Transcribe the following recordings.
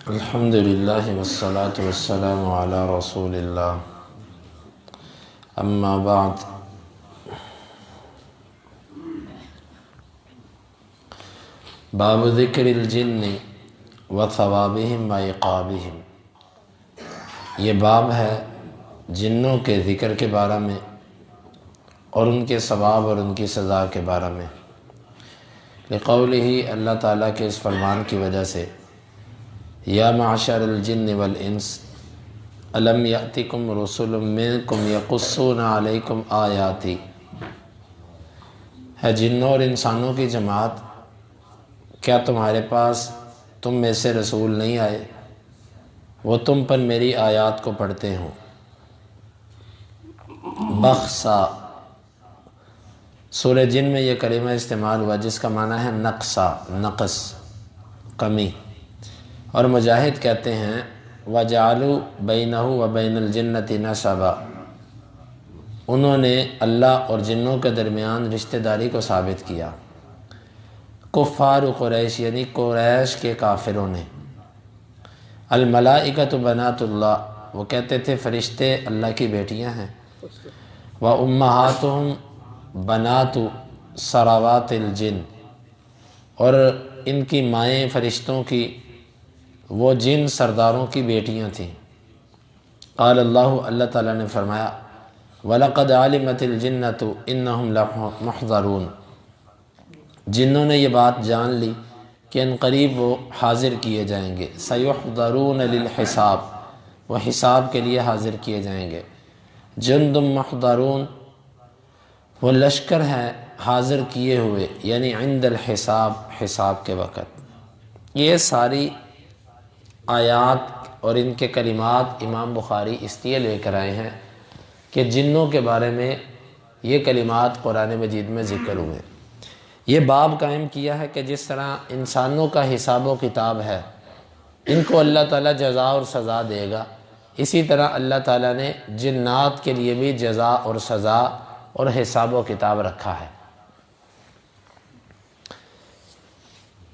الحمد للہ والصلاة والسلام علی رسول اللہ اما بعد باب ذکر الجن و ثوابہم و عقابہم، یہ باب ہے جنوں کے ذکر کے بارے میں اور ان کے ثواب اور ان کی سزا کے بارے میں، لقولہ اللہ تعالیٰ کے اس فرمان کی وجہ سے یا معشر الجن والانس الم یأتکم رسل منکم یقصون علیکم آیاتی، ہے جنوں اور انسانوں کی جماعت، کیا تمہارے پاس تم میں سے رسول نہیں آئے وہ تم پر میری آیات کو پڑھتے ہوں۔ بخسا سورہ جن میں یہ کلمہ استعمال ہوا جس کا معنی ہے نقصا، نقص، کمی، اور مجاہد کہتے ہیں وَجَعَلُوا بَيْنَهُ وَبَيْنَ الْجِنَّةِ نَسَبًا، انہوں نے اللہ اور جنوں کے درمیان رشتہ داری کو ثابت کیا۔ کفار قریش یعنی قریش کے کافروں نے، الملائکۃ بنات اللہ، وہ کہتے تھے فرشتے اللہ کی بیٹیاں ہیں، وَأُمَّهَاتُهُمْ بنات سراوات الجن، اور ان کی مائیں فرشتوں کی وہ جن سرداروں کی بیٹیاں تھیں۔ قال اللہ، اللہ تعالیٰ نے فرمایا وَلَقَدْ عَلِمَتِ الْجِنَّةُ إِنَّهُمْ لَمُحْضَرُونَ، جنوں نے یہ بات جان لی کہ ان قریب وہ حاضر کیے جائیں گے، سَيُحْضَرُونَ لِلْحِسَابِ، وہ حساب کے لیے حاضر کیے جائیں گے۔ جند محضرون، وہ لشکر ہے حاضر کیے ہوئے، یعنی عند الحساب، حساب کے وقت۔ یہ ساری آیات اور ان کے کلمات امام بخاری اس لیے لے کر آئے ہیں کہ جنوں کے بارے میں یہ کلمات قرآن مجید میں ذکر ہوئے۔ یہ باب قائم کیا ہے کہ جس طرح انسانوں کا حساب و کتاب ہے، ان کو اللہ تعالیٰ جزا اور سزا دے گا، اسی طرح اللہ تعالیٰ نے جنات کے لیے بھی جزا اور سزا اور حساب و کتاب رکھا ہے۔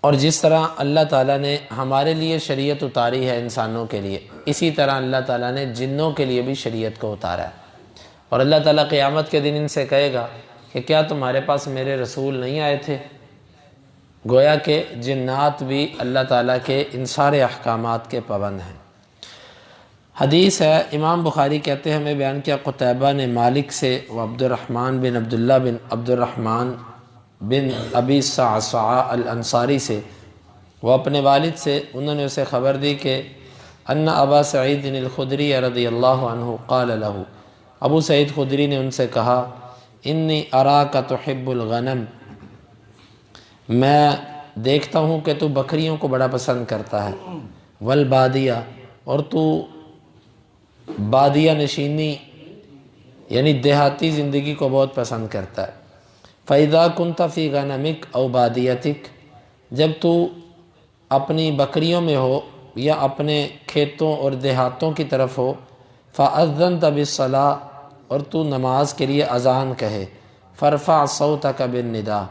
اور جس طرح اللہ تعالیٰ نے ہمارے لیے شریعت اتاری ہے انسانوں کے لیے، اسی طرح اللہ تعالیٰ نے جنوں کے لیے بھی شریعت کو اتارا ہے۔ اور اللہ تعالیٰ قیامت کے دن ان سے کہے گا کہ کیا تمہارے پاس میرے رسول نہیں آئے تھے؟ گویا کہ جنات بھی اللہ تعالیٰ کے ان سارے احکامات کے پابند ہیں۔ حدیث ہے، امام بخاری کہتے ہیں ہمیں بیان کیا قتیبہ نے مالک سے و عبد الرحمن بن عبداللہ بن عبد الرحمن بن ابی صعصع الانصاری سے، وہ اپنے والد سے، انہوں نے اسے خبر دی کہ ان ابا سعید الخدری رضی اللہ عنہ قال له، ابو سعید خدری نے ان سے کہا انی اراک تحب الغنم، میں دیکھتا ہوں کہ تو بکریوں کو بڑا پسند کرتا ہے، والبادیہ، اور تو بادیہ نشینی یعنی دیہاتی زندگی کو بہت پسند کرتا ہے۔ فَإِذَا كُنْتَ فِي غَنَمِكَ أَوْ بَادِيَتِكَ، جب تو اپنی بکریوں میں ہو یا اپنے کھیتوں اور دیہاتوں کی طرف ہو، فَأَذَّنْتَ بِالصَّلَاةِ، اور تو نماز کے لیے اذان کہے، فَارْفَعْ صَوْتَكَ بِالنِّدَاءِ،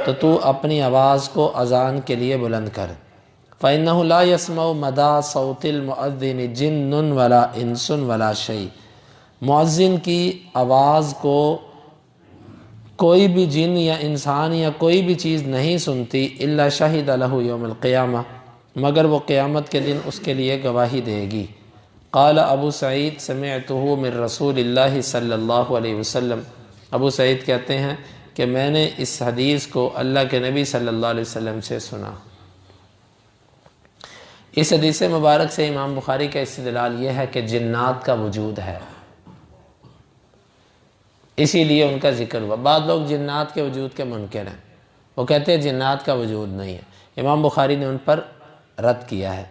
تو تو اپنی آواز کو اذان کے لیے بلند کر۔ فَإِنَّهُ لَا يَسْمَعُ مَدَى صَوْتِ الْمُؤَذِّنِ جِنٌّ وَلَا إِنسٌ وَلَا شَيْءٌ، مؤذن کی آواز کو کوئی بھی جن یا انسان یا کوئی بھی چیز نہیں سنتی، الا شہد لہ یوم القیامہ، مگر وہ قیامت کے دن اس کے لیے گواہی دے گی۔ قال ابو سعید سمعتہ من رسول اللہ صلی اللہ علیہ وسلم، ابو سعید کہتے ہیں کہ میں نے اس حدیث کو اللہ کے نبی صلی اللہ علیہ وسلم سے سنا۔ اس حدیث مبارک سے امام بخاری کا استدلال یہ ہے کہ جنات کا وجود ہے، اسی لیے ان کا ذکر ہوا۔ بعض لوگ جنات کے وجود کے منکر ہیں، وہ کہتے ہیں جنات کا وجود نہیں ہے، امام بخاری نے ان پر رد کیا ہے۔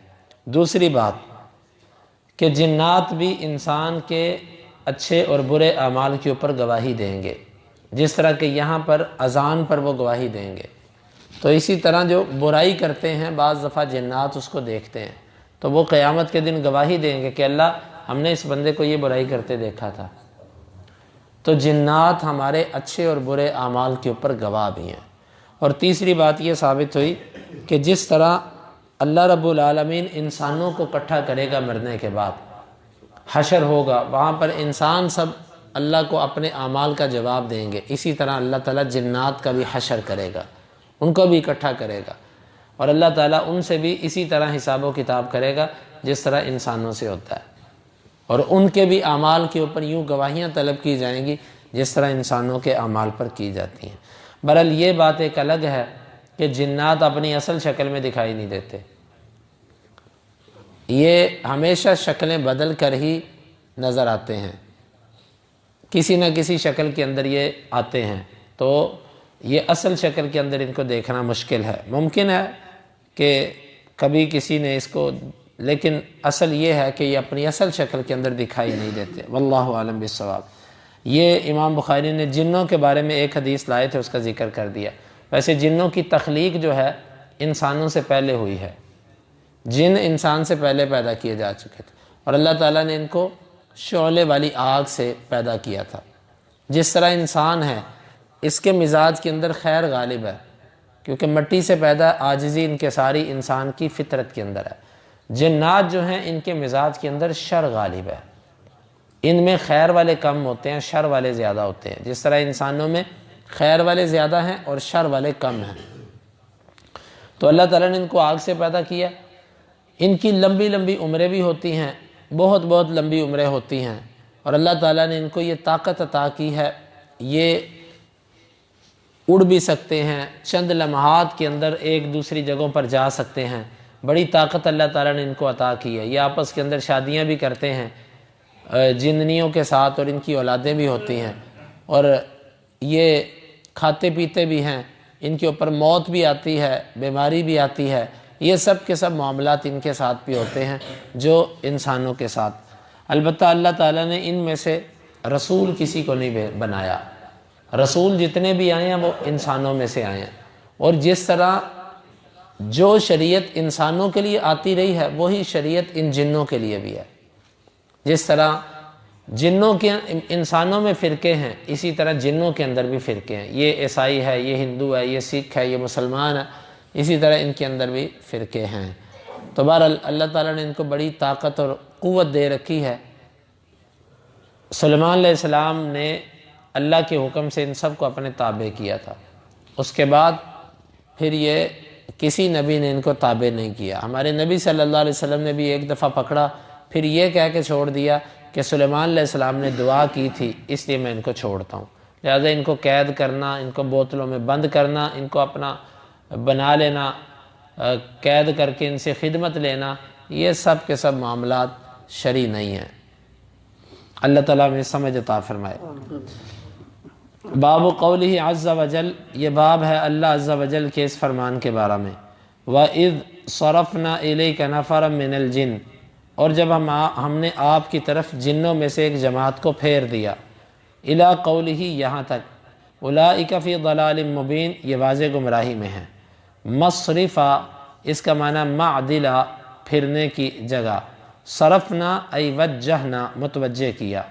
دوسری بات کہ جنات بھی انسان کے اچھے اور برے اعمال کے اوپر گواہی دیں گے، جس طرح کہ یہاں پر اذان پر وہ گواہی دیں گے، تو اسی طرح جو برائی کرتے ہیں بعض دفعہ جنات اس کو دیکھتے ہیں، تو وہ قیامت کے دن گواہی دیں گے کہ اللہ ہم نے اس بندے کو یہ برائی کرتے دیکھا تھا۔ تو جنات ہمارے اچھے اور برے اعمال کے اوپر گواہ بھی ہیں۔ اور تیسری بات یہ ثابت ہوئی کہ جس طرح اللہ رب العالمین انسانوں کو اکٹھا کرے گا مرنے کے بعد، حشر ہوگا، وہاں پر انسان سب اللہ کو اپنے اعمال کا جواب دیں گے۔ اسی طرح اللہ تعالیٰ جنات کا بھی حشر کرے گا، ان کو بھی اکٹھا کرے گا، اور اللہ تعالیٰ ان سے بھی اسی طرح حساب و کتاب کرے گا جس طرح انسانوں سے ہوتا ہے، اور ان کے بھی اعمال کے اوپر یوں گواہیاں طلب کی جائیں گی جس طرح انسانوں کے اعمال پر کی جاتی ہیں۔ بہرحال یہ بات ایک الگ ہے کہ جنات اپنی اصل شکل میں دکھائی نہیں دیتے، یہ ہمیشہ شکلیں بدل کر ہی نظر آتے ہیں، کسی نہ کسی شکل کے اندر یہ آتے ہیں، تو یہ اصل شکل کے اندر ان کو دیکھنا مشکل ہے۔ ممکن ہے کہ کبھی کسی نے اس کو، لیکن اصل یہ ہے کہ یہ اپنی اصل شکل کے اندر دکھائی نہیں دیتے۔ واللہ عالم بالصواب۔ یہ امام بخاری نے جنوں کے بارے میں ایک حدیث لائے تھے، اس کا ذکر کر دیا۔ ویسے جنوں کی تخلیق جو ہے انسانوں سے پہلے ہوئی ہے، جن انسان سے پہلے پیدا کیے جا چکے تھے، اور اللہ تعالیٰ نے ان کو شعلے والی آگ سے پیدا کیا تھا۔ جس طرح انسان ہے، اس کے مزاج کے اندر خیر غالب ہے، کیونکہ مٹی سے پیدا، عاجزی ان کے ساری انسان کی فطرت کے اندر ہے۔ جنات جو ہیں ان کے مزاج کے اندر شر غالب ہے، ان میں خیر والے کم ہوتے ہیں، شر والے زیادہ ہوتے ہیں۔ جس طرح انسانوں میں خیر والے زیادہ ہیں اور شر والے کم ہیں، تو اللہ تعالیٰ نے ان کو آگ سے پیدا کیا۔ ان کی لمبی لمبی عمریں بھی ہوتی ہیں، بہت بہت لمبی عمریں ہوتی ہیں، اور اللہ تعالیٰ نے ان کو یہ طاقت عطا کی ہے، یہ اڑ بھی سکتے ہیں، چند لمحات کے اندر ایک دوسری جگہوں پر جا سکتے ہیں۔ بڑی طاقت اللہ تعالیٰ نے ان کو عطا کی ہے۔ یہ آپس کے اندر شادیاں بھی کرتے ہیں جننیوں کے ساتھ، اور ان کی اولادیں بھی ہوتی ہیں، اور یہ کھاتے پیتے بھی ہیں، ان کے اوپر موت بھی آتی ہے، بیماری بھی آتی ہے۔ یہ سب کے سب معاملات ان کے ساتھ بھی ہوتے ہیں جو انسانوں کے ساتھ۔ البتہ اللہ تعالیٰ نے ان میں سے رسول کسی کو نہیں بنایا، رسول جتنے بھی آئے ہیں وہ انسانوں میں سے آئے ہیں، اور جس طرح جو شریعت انسانوں کے لیے آتی رہی ہے وہی شریعت ان جنوں کے لیے بھی ہے۔ جس طرح جنوں کے انسانوں میں فرقے ہیں، اسی طرح جنوں کے اندر بھی فرقے ہیں، یہ عیسائی ہے، یہ ہندو ہے، یہ سکھ ہے، یہ مسلمان ہے، اسی طرح ان کے اندر بھی فرقے ہیں۔ تو بہرحال اللہ تعالیٰ نے ان کو بڑی طاقت اور قوت دے رکھی ہے۔ سلیمان علیہ السلام نے اللہ کے حکم سے ان سب کو اپنے تابع کیا تھا، اس کے بعد پھر یہ کسی نبی نے ان کو تابع نہیں کیا۔ ہمارے نبی صلی اللہ علیہ وسلم نے بھی ایک دفعہ پکڑا، پھر یہ کہہ کے چھوڑ دیا کہ سلیمان علیہ السلام نے دعا کی تھی اس لیے میں ان کو چھوڑتا ہوں، لہذا ان کو قید کرنا، ان کو بوتلوں میں بند کرنا، ان کو اپنا بنا لینا، قید کر کے ان سے خدمت لینا، یہ سب کے سب معاملات شرعی نہیں ہیں۔ اللہ تعالیٰ میں سمجھ عطا فرمائے۔ باب قولہ عز وجل، یہ باب ہے اللہ عز وجل کے اس فرمان کے بارے میں۔ وَإِذْ صَرَفْنَا إِلَيْكَ نَفَرًا مِّنَ الْجِنِّ، اور جب ہم نے آپ کی طرف جنوں میں سے ایک جماعت کو پھیر دیا، اِلَىٰ قولہ، یہاں تک، أُولَٰئِكَ فِي ضَلَالٍ مُّبِينٍ، یہ واضح گمراہی میں ہے۔ مصرفہ، اس کا معنی معدلہ، پھرنے کی جگہ، صرفنا ای وجہنا، متوجہ کیا۔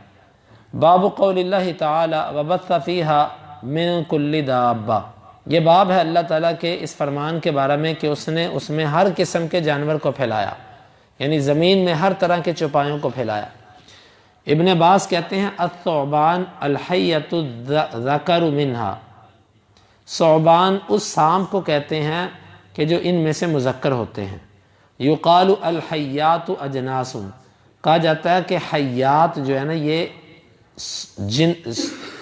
باب قول اللہ تعالی وبث فیہا من کل دابہ، یہ باب ہے اللہ تعالیٰ کے اس فرمان کے بارے میں کہ اس نے اس میں ہر قسم کے جانور کو پھیلایا، یعنی زمین میں ہر طرح کے چوپایوں کو پھیلایا۔ ابن عباس کہتے ہیں الثعبان الحیۃ الذکر منہا، ثعبان اس سانپ کو کہتے ہیں کہ جو ان میں سے مذکر ہوتے ہیں۔ یقال الحیات اجناس، کہا جاتا ہے کہ حیات جو ہے نا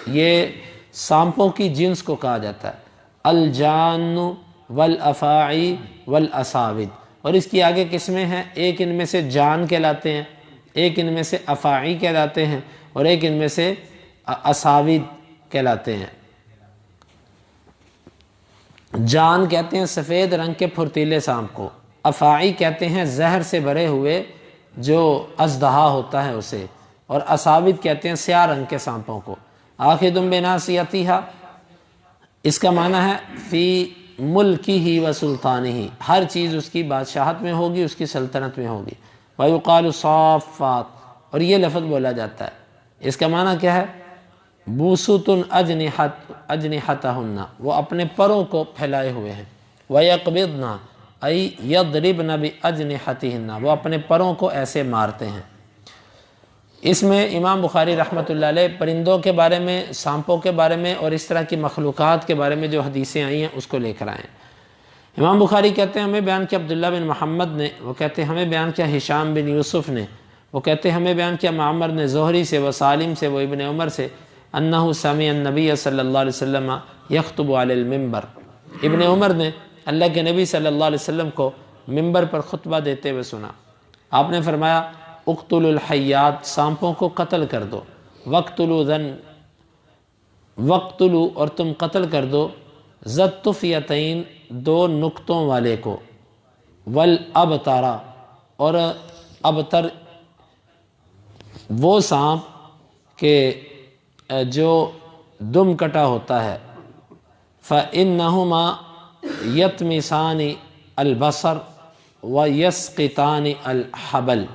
یہ سانپوں کی جنس کو کہا جاتا ہے۔ الجان والافاعی والاساود، اور اس کی آگے قسمیں ہیں، ایک ان میں سے جان کہلاتے ہیں، ایک ان میں سے افاعی کہلاتے ہیں، اور ایک ان میں سے اساود کہلاتے ہیں۔ جان کہتے ہیں سفید رنگ کے پھرتیلے سانپ کو، افاعی کہتے ہیں زہر سے بھرے ہوئے جو اژدہا ہوتا ہے اسے، اور اساود کہتے ہیں سیاہ رنگ کے سانپوں کو۔ آخذ بناصیتھا، اس کا معنی ہے فی ملکہ و سلطانہ، ہر چیز اس کی بادشاہت میں ہوگی، اس کی سلطنت میں ہوگی۔ ویقال صافات، اور یہ لفظ بولا جاتا ہے، اس کا معنی کیا ہے؟ بوسط اجنحتہن، وہ اپنے پروں کو پھیلائے ہوئے ہیں۔ ویقبضن، ای یضربن باجنحتہن، وہ اپنے پروں کو ایسے مارتے ہیں۔ اس میں امام بخاری رحمۃ اللہ علیہ پرندوں کے بارے میں، سانپوں کے بارے میں اور اس طرح کی مخلوقات کے بارے میں جو حدیثیں آئی ہیں اس کو لے کر آئے ہیں۔ امام بخاری کہتے ہیں ہمیں بیان کیا عبداللہ بن محمد نے، وہ کہتے ہیں ہمیں بیان کیا ہشام بن یوسف نے، وہ کہتے ہیں ہمیں بیان کیا معمر نے زہری سے، وہ سالم سے، وہ ابن عمر سے، انہ سمع النبی صلی اللہ علیہ وسلم یخطب علی المنبر، ابن عمر نے اللہ کے نبی صلی اللہ علیہ وسلم کو منبر پر خطبہ دیتے ہوئے سنا۔ آپ نے فرمایا اقتلوا الحیات، سانپوں کو قتل کر دو، وقتلوا اور تم قتل کر دو ذات طفیتین، دو نقطوں والے کو، والابترا اور ابتر وہ سانپ کہ جو دم کٹا ہوتا ہے، فإنہما یطمسان البصر ویسقطان الحبل،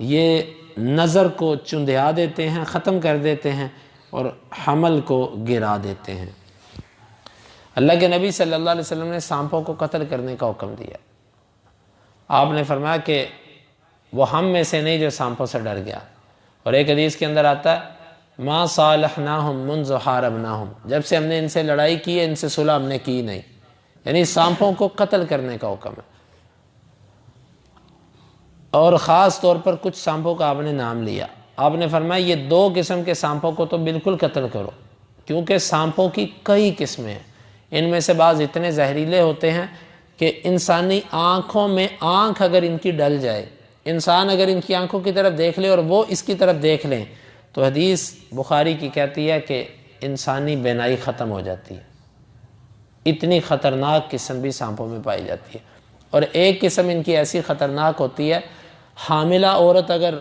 یہ نظر کو چندھیا دیتے ہیں، ختم کر دیتے ہیں اور حمل کو گرا دیتے ہیں۔ اللہ کے نبی صلی اللہ علیہ وسلم نے سانپوں کو قتل کرنے کا حکم دیا۔ آپ نے فرمایا کہ وہ ہم میں سے نہیں جو سانپوں سے ڈر گیا، اور ایک حدیث کے اندر آتا ہے ما صالحناہم منذ حاربناہم، جب سے ہم نے ان سے لڑائی کی ہے ان سے صلح ہم نے کی نہیں، یعنی سانپوں کو قتل کرنے کا حکم ہے۔ اور خاص طور پر کچھ سانپوں کا آپ نے نام لیا، آپ نے فرمایا یہ دو قسم کے سانپوں کو تو بالکل قتل کرو، کیونکہ سانپوں کی کئی قسمیں ہیں، ان میں سے بعض اتنے زہریلے ہوتے ہیں کہ انسانی آنکھوں میں آنکھ اگر ان کی ڈل جائے، انسان اگر ان کی آنکھوں کی طرف دیکھ لے اور وہ اس کی طرف دیکھ لیں تو حدیث بخاری کی کہتی ہے کہ انسانی بینائی ختم ہو جاتی ہے۔ اتنی خطرناک قسم بھی سانپوں میں پائی جاتی ہے، اور ایک قسم ان کی ایسی خطرناک ہوتی ہے، حاملہ عورت اگر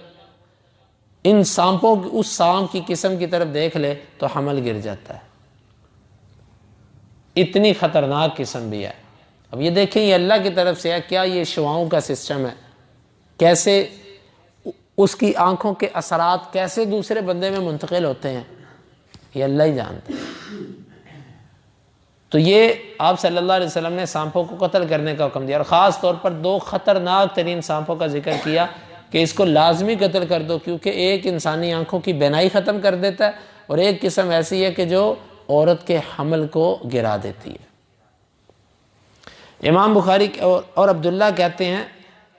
ان سانپوں کی اس سانپ کی قسم کی طرف دیکھ لے تو حمل گر جاتا ہے، اتنی خطرناک قسم بھی ہے۔ اب یہ دیکھیں یہ اللہ کی طرف سے ہے، کیا یہ شعاؤں کا سسٹم ہے، کیسے اس کی آنکھوں کے اثرات کیسے دوسرے بندے میں منتقل ہوتے ہیں، یہ اللہ ہی جانتا ہے۔ تو یہ آپ صلی اللہ علیہ وسلم نے سانپوں کو قتل کرنے کا حکم دیا، اور خاص طور پر دو خطرناک ترین سانپوں کا ذکر کیا کہ اس کو لازمی قتل کر دو، کیونکہ ایک انسانی آنکھوں کی بینائی ختم کر دیتا ہے، اور ایک قسم ایسی ہے کہ جو عورت کے حمل کو گرا دیتی ہے۔ امام بخاری اور عبداللہ کہتے ہیں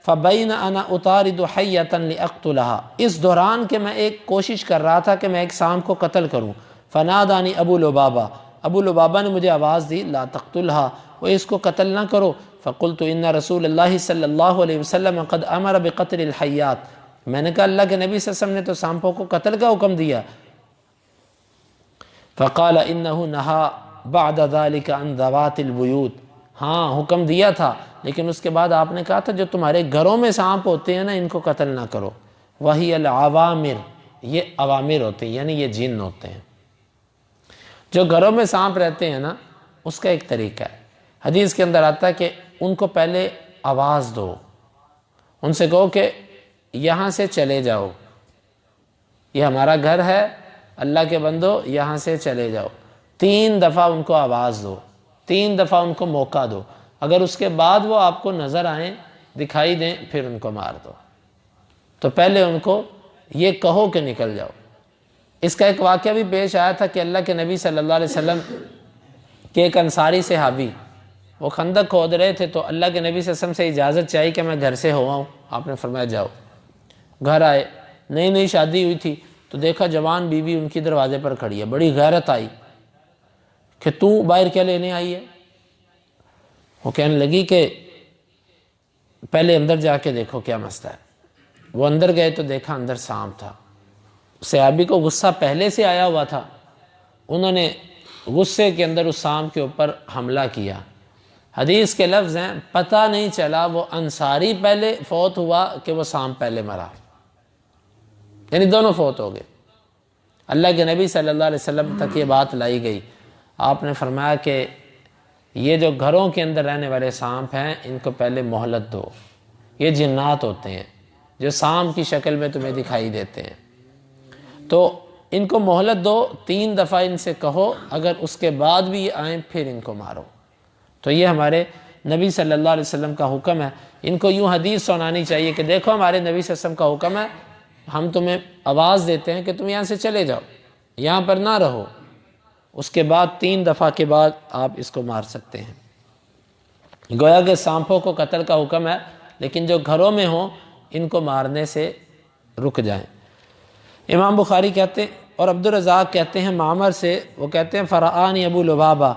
فَبَيْنَ أَنَا أُطَارِدُ حَيَّةً لِأَقْتُلَهَا، اس دوران کہ میں ایک کوشش کر رہا تھا کہ میں ایک سانپ کو قتل کروں، فَنَادَانِي أَبُو لُبَابَةَ، ابو لبابہ نے مجھے آواز دی لا تقتلها، وہ اس کو قتل نہ کرو، فقلت ان رسول اللہ صلی اللہ علیہ وسلم قد امر بقتل الحیات، میں نے کہا اللہ کے نبی صلی اللہ علیہ وسلم نے تو سانپوں کو قتل کا حکم دیا۔ فقال انه نهى بعد ذلك عن ذوات البیوت، ہاں حکم دیا تھا لیکن اس کے بعد آپ نے کہا تھا جو تمہارے گھروں میں سانپ ہوتے ہیں نا ان کو قتل نہ کرو، وہی العوامر، یہ عوامر ہوتے ہیں یعنی یہ جن ہوتے ہیں، جو گھروں میں سانپ رہتے ہیں نا اس کا ایک طریقہ ہے، حدیث کے اندر آتا ہے کہ ان کو پہلے آواز دو، ان سے کہو کہ یہاں سے چلے جاؤ، یہ ہمارا گھر ہے، اللہ کے بندو یہاں سے چلے جاؤ، 3 دفعہ ان کو آواز دو، 3 دفعہ ان کو موقع دو، اگر اس کے بعد وہ آپ کو نظر آئیں دکھائی دیں پھر ان کو مار دو۔ تو پہلے ان کو یہ کہو کہ نکل جاؤ۔ اس کا ایک واقعہ بھی پیش آیا تھا کہ اللہ کے نبی صلی اللہ علیہ وسلم کے ایک انصاری صحابی وہ خندق کھود رہے تھے تو اللہ کے نبی صلی اللہ علیہ وسلم سے اجازت چاہی کہ میں گھر سے ہو آؤں، آپ نے فرمایا جاؤ۔ گھر آئے، نئی نئی شادی ہوئی تھی تو دیکھا جوان بیوی ان کی دروازے پر کھڑی ہے، بڑی غیرت آئی کہ تو باہر کیا لینے آئی ہے؟ وہ کہنے لگی کہ پہلے اندر جا کے دیکھو کیا مسئلہ ہے۔ وہ اندر گئے تو دیکھا اندر سانپ تھا، صحابی کو غصہ پہلے سے آیا ہوا تھا، انہوں نے غصے کے اندر اس سانپ کے اوپر حملہ کیا۔ حدیث کے لفظ ہیں پتہ نہیں چلا وہ انصاری پہلے فوت ہوا کہ وہ سانپ پہلے مرا، یعنی دونوں فوت ہو گئے۔ اللہ کے نبی صلی اللہ علیہ وسلم تک یہ بات لائی گئی، آپ نے فرمایا کہ یہ جو گھروں کے اندر رہنے والے سانپ ہیں ان کو پہلے مہلت دو، یہ جنات ہوتے ہیں جو سانپ کی شکل میں تمہیں دکھائی دیتے ہیں، تو ان کو مہلت دو، 3 دفعہ ان سے کہو، اگر اس کے بعد بھی یہ آئیں پھر ان کو مارو۔ تو یہ ہمارے نبی صلی اللہ علیہ وسلم کا حکم ہے، ان کو یوں حدیث سنانی چاہیے کہ دیکھو ہمارے نبی صلی اللہ علیہ وسلم کا حکم ہے، ہم تمہیں آواز دیتے ہیں کہ تم یہاں سے چلے جاؤ، یہاں پر نہ رہو، اس کے بعد 3 دفعہ کے بعد آپ اس کو مار سکتے ہیں۔ گویا کہ سانپوں کو قتل کا حکم ہے، لیکن جو گھروں میں ہوں ان کو مارنے سے رک جائیں۔ امام بخاری کہتے ہیں اور عبد الرزاق کہتے ہیں معمر سے، وہ کہتے ہیں فرعانی ابو لبابہ،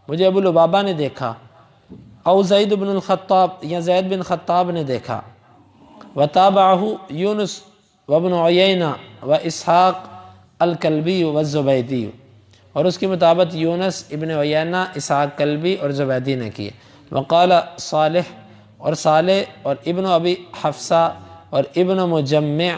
مجھے ابو لبابہ نے دیکھا، او زید بن الخطاب یا زید بن خطاب نے دیکھا، وتابعہ یونس وابن عیینہ و اسحاق الکلبی والزبیدی، اور اس کی مطابق یونس ابن عیینہ، اسحاق کلبی اور زبیدی نے کی۔ وقال صالح، اور صالح اور ابن ابی حفصہ اور ابن مجمع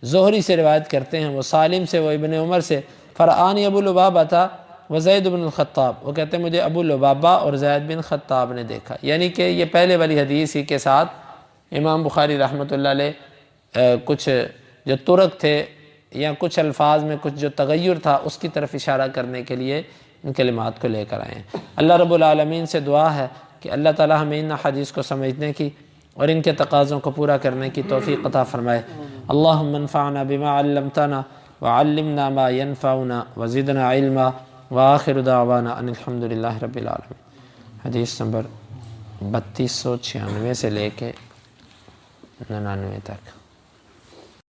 زہری سے روایت کرتے ہیں، وہ سالم سے، وہ ابن عمر سے، فرعانی ابو لبابہ تھا وہ زید بن الخطاب، وہ کہتے ہیں مجھے ابو لبابہ اور زید بن خطاب نے دیکھا۔ یعنی کہ یہ پہلے والی حدیث ہی کے ساتھ امام بخاری رحمۃ اللہ علیہ کچھ جو طرق تھے یا کچھ الفاظ میں کچھ جو تغیر تھا اس کی طرف اشارہ کرنے کے لیے ان کلمات کو لے کر آئے ہیں۔ اللہ رب العالمین سے دعا ہے کہ اللہ تعالی ہمیں ان حدیث کو سمجھنے کی اور ان کے تقاضوں کو پورا کرنے کی توفیق عطا فرمائے۔ اللہم انفعنا بما علمتنا وعلمنا ما ينفعنا وزدنا علما وآخر دعوانا ان الحمد للہ رب العالمین۔ حدیث نمبر 3296 سے لے کے 99 تک۔